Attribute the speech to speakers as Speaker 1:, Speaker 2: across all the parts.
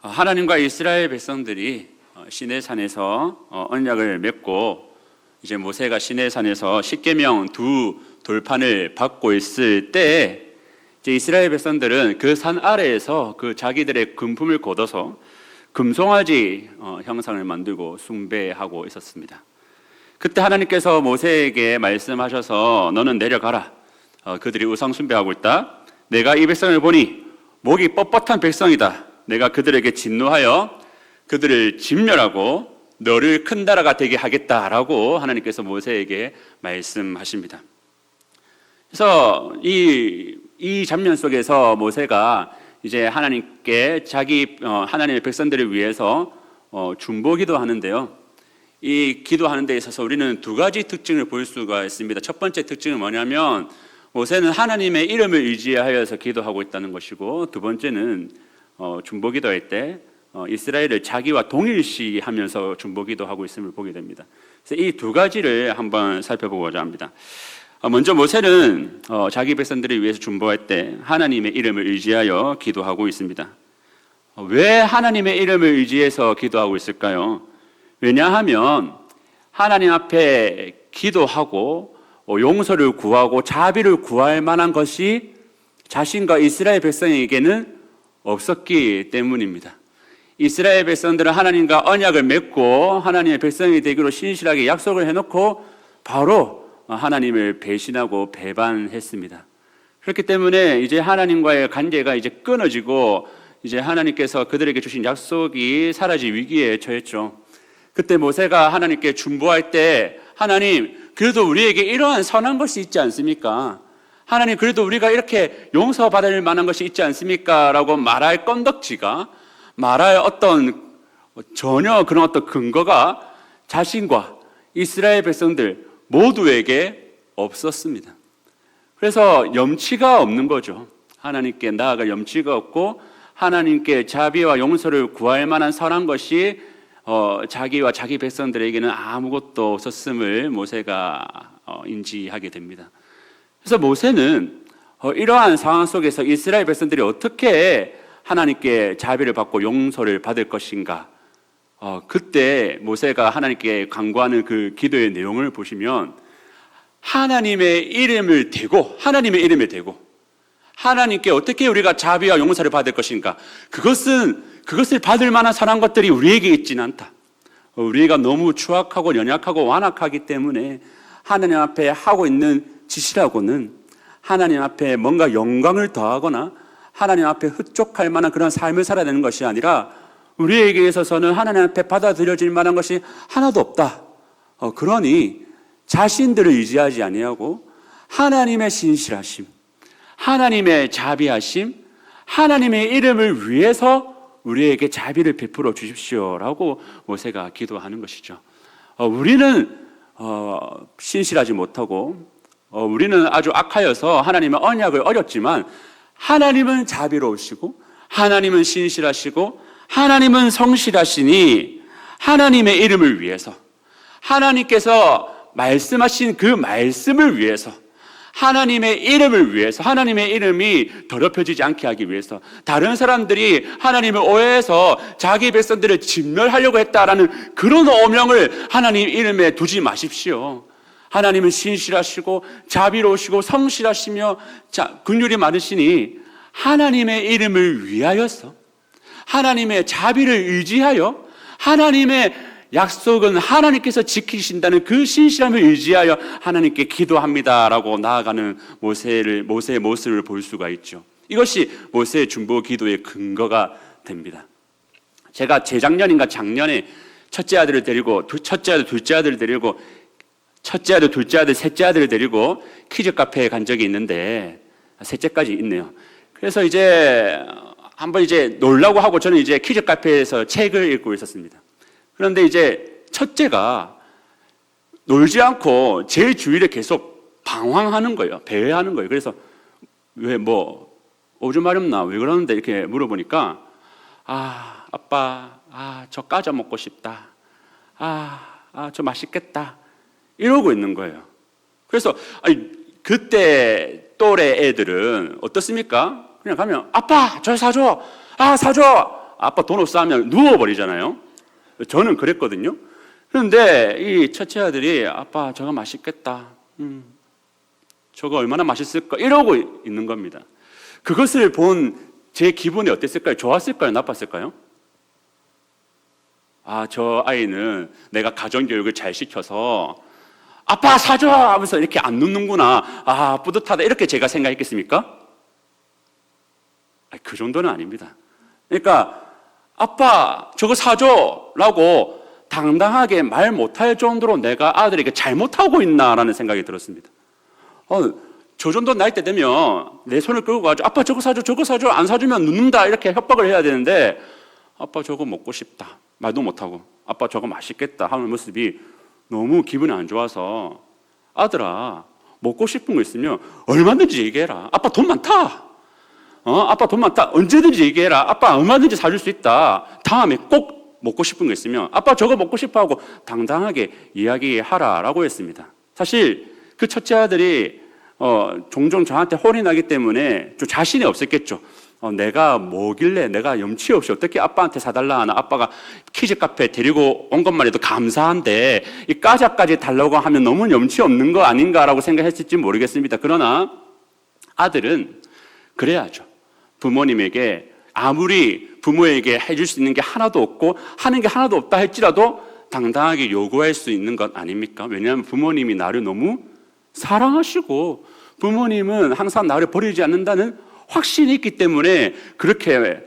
Speaker 1: 하나님과 이스라엘 백성들이 시내산에서 언약을 맺고 이제 모세가 시내산에서 십계명 두 돌판을 받고 있을 때 이제 이스라엘 백성들은 그 산 아래에서 그 자기들의 금품을 걷어서 금송아지 형상을 만들고 숭배하고 있었습니다. 그때 하나님께서 모세에게 말씀하셔서 너는 내려가라. 그들이 우상 숭배하고 있다. 내가 이 백성을 보니 목이 뻣뻣한 백성이다. 내가 그들에게 진노하여 그들을 진멸하고 너를 큰 나라가 되게 하겠다라고 하나님께서 모세에게 말씀하십니다. 그래서 이 장면 속에서 모세가 이제 하나님께 하나님의 백성들을 위해서 중보기도 하는데요. 이 기도하는 데 있어서 우리는 두 가지 특징을 볼 수가 있습니다. 첫 번째 특징은 뭐냐면 모세는 하나님의 이름을 의지하여서 기도하고 있다는 것이고, 두 번째는 중보기도할 때 이스라엘을 자기와 동일시하면서 중보기도하고 있음을 보게 됩니다. 그래서 이 두 가지를 한번 살펴보고자 합니다. 먼저 모세는 자기 백성들을 위해서 중보할 때 하나님의 이름을 의지하여 기도하고 있습니다. 왜 하나님의 이름을 의지해서 기도하고 있을까요? 왜냐하면 하나님 앞에 기도하고 용서를 구하고 자비를 구할 만한 것이 자신과 이스라엘 백성에게는 없었기 때문입니다. 이스라엘 백성들은 하나님과 언약을 맺고 하나님의 백성이 되기로 신실하게 약속을 해놓고 바로 하나님을 배신하고 배반했습니다. 그렇기 때문에 이제 하나님과의 관계가 이제 끊어지고 이제 하나님께서 그들에게 주신 약속이 사라질 위기에 처했죠. 그때 모세가 하나님께 중보할 때 하나님, 그래도 우리에게 이러한 선한 것이 있지 않습니까? 하나님, 그래도 우리가 이렇게 용서받을 만한 것이 있지 않습니까? 라고 말할 건덕지가, 말할 전혀 그런 어떤 근거가 자신과 이스라엘 백성들 모두에게 없었습니다. 그래서 염치가 없는 거죠. 하나님께 나아갈 염치가 없고 하나님께 자비와 용서를 구할 만한 선한 것이 자기와 자기 백성들에게는 아무것도 없었음을 모세가 인지하게 됩니다. 그래서 모세는 이러한 상황 속에서 이스라엘 백성들이 어떻게 하나님께 자비를 받고 용서를 받을 것인가, 그때 모세가 하나님께 간구하는 그 기도의 내용을 보시면 하나님의 이름을 대고 하나님께 어떻게 우리가 자비와 용서를 받을 것인가, 그것을 받을 만한 선한 것들이 우리에게 있지는 않다. 우리가 너무 추악하고 연약하고 완악하기 때문에 하나님 앞에 하고 있는 짓이라고는 하나님 앞에 뭔가 영광을 더하거나 하나님 앞에 흡족할 만한 그런 삶을 살아야 되는 것이 아니라 우리에게 있어서는 하나님 앞에 받아들여질 만한 것이 하나도 없다. 그러니 자신들을 의지하지 아니하고 하나님의 신실하심, 하나님의 자비하심, 하나님의 이름을 위해서 우리에게 자비를 베풀어 주십시오라고 모세가 기도하는 것이죠. 우리는 신실하지 못하고 우리는 아주 악하여서 하나님의 언약을 어겼지만 하나님은 자비로우시고 하나님은 신실하시고 하나님은 성실하시니 하나님의 이름을 위해서, 하나님께서 말씀하신 그 말씀을 위해서, 하나님의 이름을 위해서, 하나님의 이름이 더럽혀지지 않게 하기 위해서, 다른 사람들이 하나님을 오해해서 자기 백성들을 진멸하려고 했다라는 그런 오명을 하나님 이름에 두지 마십시오. 하나님은 신실하시고 자비로우시고 성실하시며 긍휼이 많으시니 하나님의 이름을 위하여서, 하나님의 자비를 의지하여, 하나님의 약속은 하나님께서 지키신다는 그 신실함을 의지하여 하나님께 기도합니다라고 나아가는 모세의 모습을 볼 수가 있죠. 이것이 모세의 중보 기도의 근거가 됩니다. 제가 재작년인가 작년에 첫째 아들, 둘째 아들을 데리고 셋째 아들을 데리고 키즈 카페에 간 적이 있는데, 셋째까지 있네요. 그래서 이제 한번 놀라고 하고 저는 이제 키즈 카페에서 책을 읽고 있었습니다. 그런데 이제 첫째가 놀지 않고 제 주위를 계속 방황하는 거예요. 배회하는 거예요. 그래서 왜 오줌 마렵나? 왜 그러는데? 이렇게 물어보니까 아빠, 저 과자 먹고 싶다. 저 맛있겠다. 이러고 있는 거예요. 그래서 그때 또래 애들은 어떻습니까? 그냥 가면 아빠 저 사줘, 사줘, 아빠 돈 없어 하면 누워버리잖아요. 저는 그랬거든요. 그런데 이 첫째 아들이 아빠 저거 맛있겠다. 저거 얼마나 맛있을까? 이러고 있는 겁니다. 그것을 본 제 기분이 어땠을까요? 좋았을까요? 나빴을까요? 저 아이는 내가 가정교육을 잘 시켜서 아빠 사줘! 하면서 이렇게 안 눕는구나. 뿌듯하다. 이렇게 제가 생각했겠습니까? 그 정도는 아닙니다. 그러니까 아빠 저거 사줘! 라고 당당하게 말 못할 정도로 내가 아들에게 잘못하고 있나라는 생각이 들었습니다. 저 정도 나이 때 되면 내 손을 끌고 가지고 아빠 저거 사줘, 저거 사줘, 안 사주면 눕는다 이렇게 협박을 해야 되는데 아빠 저거 먹고 싶다. 말도 못하고 아빠 저거 맛있겠다 하는 모습이 너무 기분이 안 좋아서 아들아 먹고 싶은 거 있으면 얼마든지 얘기해라. 아빠 돈 많다. 아빠 돈 많다. 언제든지 얘기해라. 아빠 얼마든지 사줄 수 있다. 다음에 꼭 먹고 싶은 거 있으면 아빠 저거 먹고 싶어 하고 당당하게 이야기하라라고 했습니다. 사실 그 첫째 아들이 종종 저한테 혼이 나기 때문에 좀 자신이 없었겠죠. 내가 뭐길래 내가 염치 없이 어떻게 아빠한테 사달라 하나. 아빠가 키즈 카페 데리고 온 것만 해도 감사한데 이 과자까지 달라고 하면 너무 염치 없는 거 아닌가라고 생각했을지 모르겠습니다. 그러나 아들은 그래야죠. 부모님에게 아무리 부모에게 해줄 수 있는 게 하나도 없고 하는 게 하나도 없다 할지라도 당당하게 요구할 수 있는 것 아닙니까? 왜냐하면 부모님이 나를 너무 사랑하시고 부모님은 항상 나를 버리지 않는다는 확신이 있기 때문에 그렇게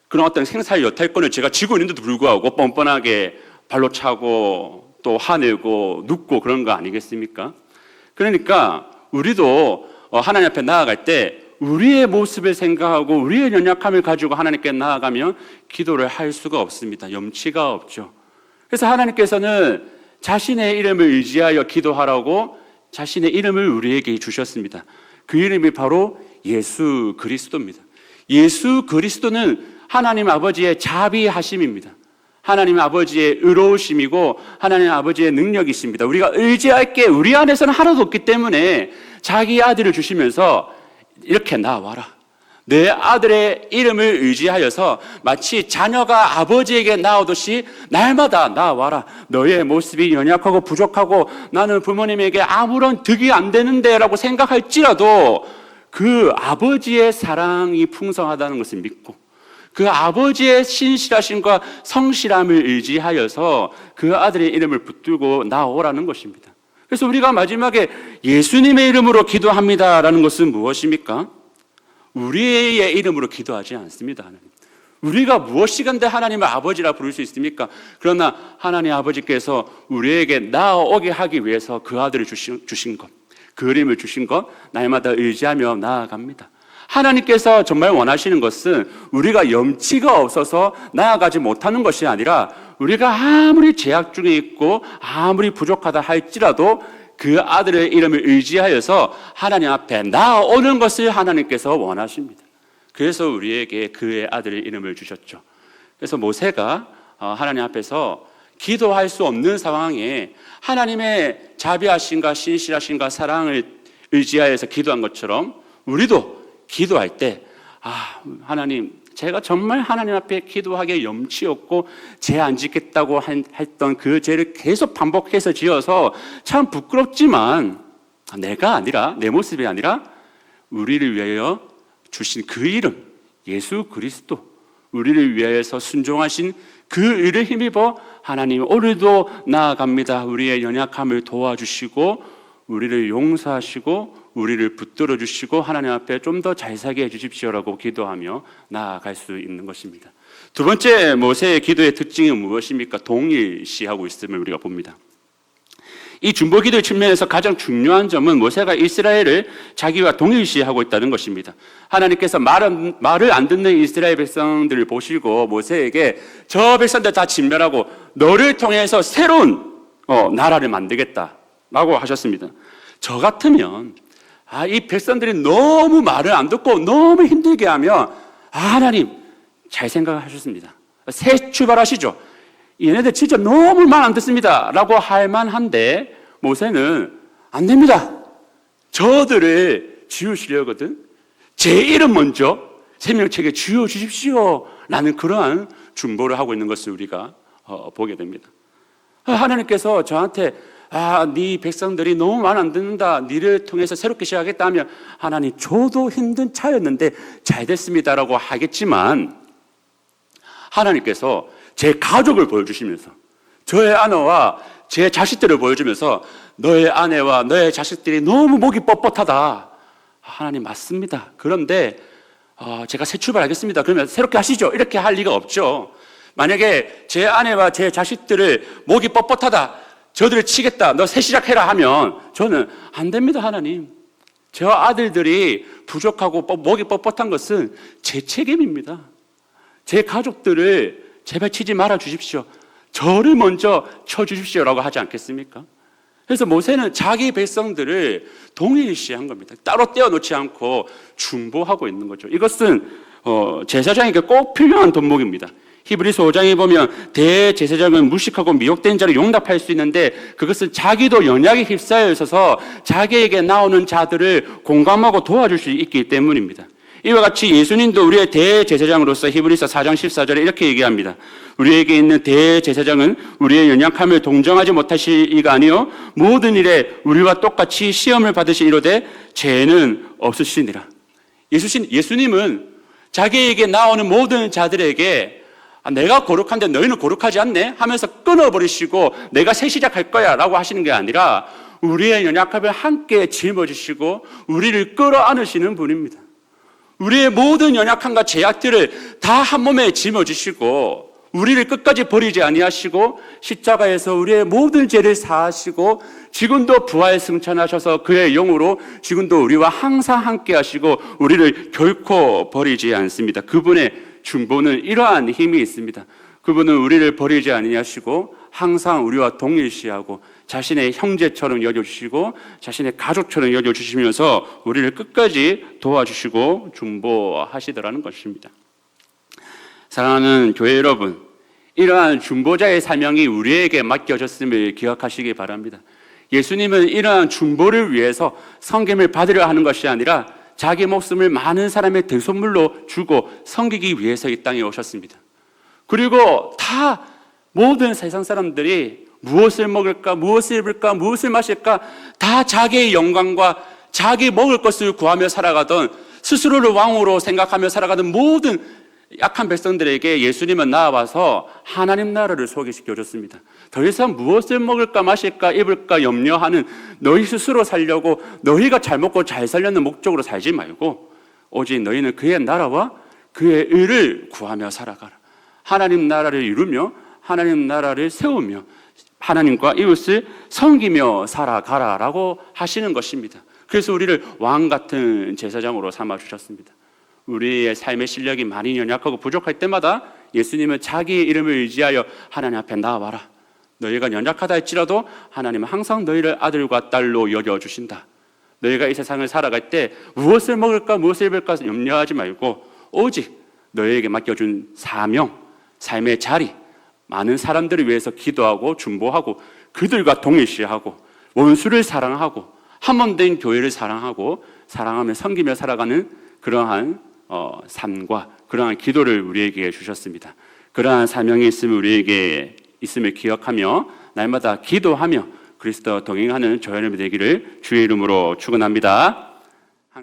Speaker 1: 그런 어떤 생사의 여탈권을 제가 쥐고 있는데도 불구하고 뻔뻔하게 발로 차고 또 화내고 눕고 그런 거 아니겠습니까? 그러니까 우리도 하나님 앞에 나아갈 때 우리의 모습을 생각하고 우리의 연약함을 가지고 하나님께 나아가면 기도를 할 수가 없습니다. 염치가 없죠. 그래서 하나님께서는 자신의 이름을 의지하여 기도하라고 자신의 이름을 우리에게 주셨습니다. 그 이름이 바로 예수 그리스도입니다. 예수 그리스도는 하나님 아버지의 자비하심입니다. 하나님 아버지의 의로우심이고 하나님 아버지의 능력이십니다. 우리가 의지할 게 우리 안에서는 하나도 없기 때문에 자기 아들을 주시면서 이렇게 나와라. 내 아들의 이름을 의지하여서 마치 자녀가 아버지에게 나오듯이 날마다 나와라. 너의 모습이 연약하고 부족하고 나는 부모님에게 아무런 득이 안 되는데 라고 생각할지라도 그 아버지의 사랑이 풍성하다는 것을 믿고 그 아버지의 신실하심과 성실함을 의지하여서 그 아들의 이름을 붙들고 나오라는 것입니다. 그래서 우리가 마지막에 예수님의 이름으로 기도합니다라는 것은 무엇입니까? 우리의 이름으로 기도하지 않습니다. 하나님. 우리가 무엇이간데 하나님을 아버지라 부를 수 있습니까? 그러나 하나님 아버지께서 우리에게 나아오게 하기 위해서 그 아들을 주신 것, 그 이름을 주신 것 날마다 의지하며 나아갑니다. 하나님께서 정말 원하시는 것은 우리가 염치가 없어서 나아가지 못하는 것이 아니라 우리가 아무리 죄악 중에 있고 아무리 부족하다 할지라도 그 아들의 이름을 의지하여서 하나님 앞에 나아오는 것을 하나님께서 원하십니다. 그래서 우리에게 그의 아들의 이름을 주셨죠. 그래서 모세가 하나님 앞에서 기도할 수 없는 상황에 하나님의 자비하심과 신실하심과 사랑을 의지하여서 기도한 것처럼 우리도 기도할 때 하나님 제가 정말 하나님 앞에 기도하기에 염치 없고 죄 안 짓겠다고 했던 그 죄를 계속 반복해서 지어서 참 부끄럽지만 내가 아니라 내 모습이 아니라 우리를 위하여 주신 그 이름 예수 그리스도 우리를 위하여서 순종하신 그 일을 힘입어 하나님 오늘도 나아갑니다. 우리의 연약함을 도와주시고 우리를 용서하시고 우리를 붙들어 주시고 하나님 앞에 좀 더 잘 살게 해주십시오라고 기도하며 나아갈 수 있는 것입니다. 두 번째 모세의 기도의 특징이 무엇입니까? 동일시하고 있음을 우리가 봅니다. 이 중보기도의 측면에서 가장 중요한 점은 모세가 이스라엘을 자기와 동일시하고 있다는 것입니다. 하나님께서 말을 안 듣는 이스라엘 백성들을 보시고 모세에게 저 백성들 다 진멸하고 너를 통해서 새로운 나라를 만들겠다라고 하셨습니다. 저 같으면 이 백성들이 너무 말을 안 듣고 너무 힘들게 하면 하나님 잘 생각하셨습니다. 새 출발하시죠. 얘네들 진짜 너무 말 안 듣습니다 라고 할 만한데 모세는 안 됩니다. 저들을 지우시려거든 제 이름 먼저 생명책에 주여 주십시오 라는 그러한 중보를 하고 있는 것을 우리가 보게 됩니다. 하나님께서 저한테 네 백성들이 너무 말 안 듣는다, 네를 통해서 새롭게 시작하겠다 하면 하나님 저도 힘든 차였는데 잘 됐습니다라고 하겠지만, 하나님께서 제 가족을 보여주시면서 저의 아내와 제 자식들을 보여주면서 너의 아내와 너의 자식들이 너무 목이 뻣뻣하다. 하나님 맞습니다. 그런데 제가 새 출발하겠습니다. 그러면 새롭게 하시죠. 이렇게 할 리가 없죠. 만약에 제 아내와 제 자식들을 목이 뻣뻣하다, 저들을 치겠다, 너 새 시작해라 하면 저는 안 됩니다. 하나님, 저 아들들이 부족하고 목이 뻣뻣한 것은 제 책임입니다. 제 가족들을 제발 치지 말아 주십시오. 저를 먼저 쳐주십시오라고 하지 않겠습니까? 그래서 모세는 자기 백성들을 동일시한 겁니다. 따로 떼어놓지 않고 중보하고 있는 거죠. 이것은 제사장에게 꼭 필요한 덕목입니다. 히브리서 5장에 보면 대제사장은 무식하고 미혹된 자를 용납할 수 있는데, 그것은 자기도 연약에 휩싸여 있어서 자기에게 나오는 자들을 공감하고 도와줄 수 있기 때문입니다. 이와 같이 예수님도 우리의 대제사장으로서 히브리서 4장 14절에 이렇게 얘기합니다. 우리에게 있는 대제사장은 우리의 연약함을 동정하지 못하실 이가 아니요 모든 일에 우리와 똑같이 시험을 받으시이로되 죄는 없으시니라. 예수님은 자기에게 나오는 모든 자들에게 내가 거룩한데 너희는 거룩하지 않네 하면서 끊어버리시고 내가 새 시작할 거야 라고 하시는 게 아니라 우리의 연약함을 함께 짊어지시고 우리를 끌어안으시는 분입니다. 우리의 모든 연약함과 죄악들을 다 한 몸에 짊어지시고 우리를 끝까지 버리지 아니하시고 십자가에서 우리의 모든 죄를 사하시고 지금도 부활 승천하셔서 그의 영으로 지금도 우리와 항상 함께 하시고 우리를 결코 버리지 않습니다. 그분의 중보는 이러한 힘이 있습니다. 그분은 우리를 버리지 아니하시고 항상 우리와 동일시하고 자신의 형제처럼 여겨주시고 자신의 가족처럼 여겨주시면서 우리를 끝까지 도와주시고 중보하시더라는 것입니다. 사랑하는 교회 여러분, 이러한 중보자의 사명이 우리에게 맡겨졌음을 기억하시기 바랍니다. 예수님은 이러한 중보를 위해서 섬김을 받으려 하는 것이 아니라 자기 목숨을 많은 사람의 대속물로 주고 섬기기 위해서 이 땅에 오셨습니다. 그리고 다 모든 세상 사람들이 무엇을 먹을까, 무엇을 입을까, 무엇을 마실까 다 자기의 영광과 자기 먹을 것을 구하며 살아가던, 스스로를 왕으로 생각하며 살아가던 모든 약한 백성들에게 예수님은 나와서 하나님 나라를 소개시켜 줬습니다. 더 이상 무엇을 먹을까 마실까 입을까 염려하는 너희 스스로 살려고 너희가 잘 먹고 잘 살려는 목적으로 살지 말고 오직 너희는 그의 나라와 그의 의를 구하며 살아가라. 하나님 나라를 이루며 하나님 나라를 세우며 하나님과 이웃을 섬기며 살아가라라고 하시는 것입니다. 그래서 우리를 왕 같은 제사장으로 삼아 주셨습니다. 우리의 삶의 실력이 많이 연약하고 부족할 때마다 예수님은 자기의 이름을 의지하여 하나님 앞에 나와라. 너희가 연약하다 할지라도 하나님은 항상 너희를 아들과 딸로 여겨주신다. 너희가 이 세상을 살아갈 때 무엇을 먹을까 무엇을 입을까 염려하지 말고 오직 너희에게 맡겨준 사명, 삶의 자리, 많은 사람들을 위해서 기도하고 중보하고 그들과 동일시하고 원수를 사랑하고 한 몸 된 교회를 사랑하고 사랑하며 섬기며 살아가는 그러한 삶과 그러한 기도를 우리에게 주셨습니다. 그러한 사명이 있음을 우리에게 있음을 기억하며 날마다 기도하며 그리스도와 동행하는 저희 여러분 되기를 주의 이름으로 축원합니다.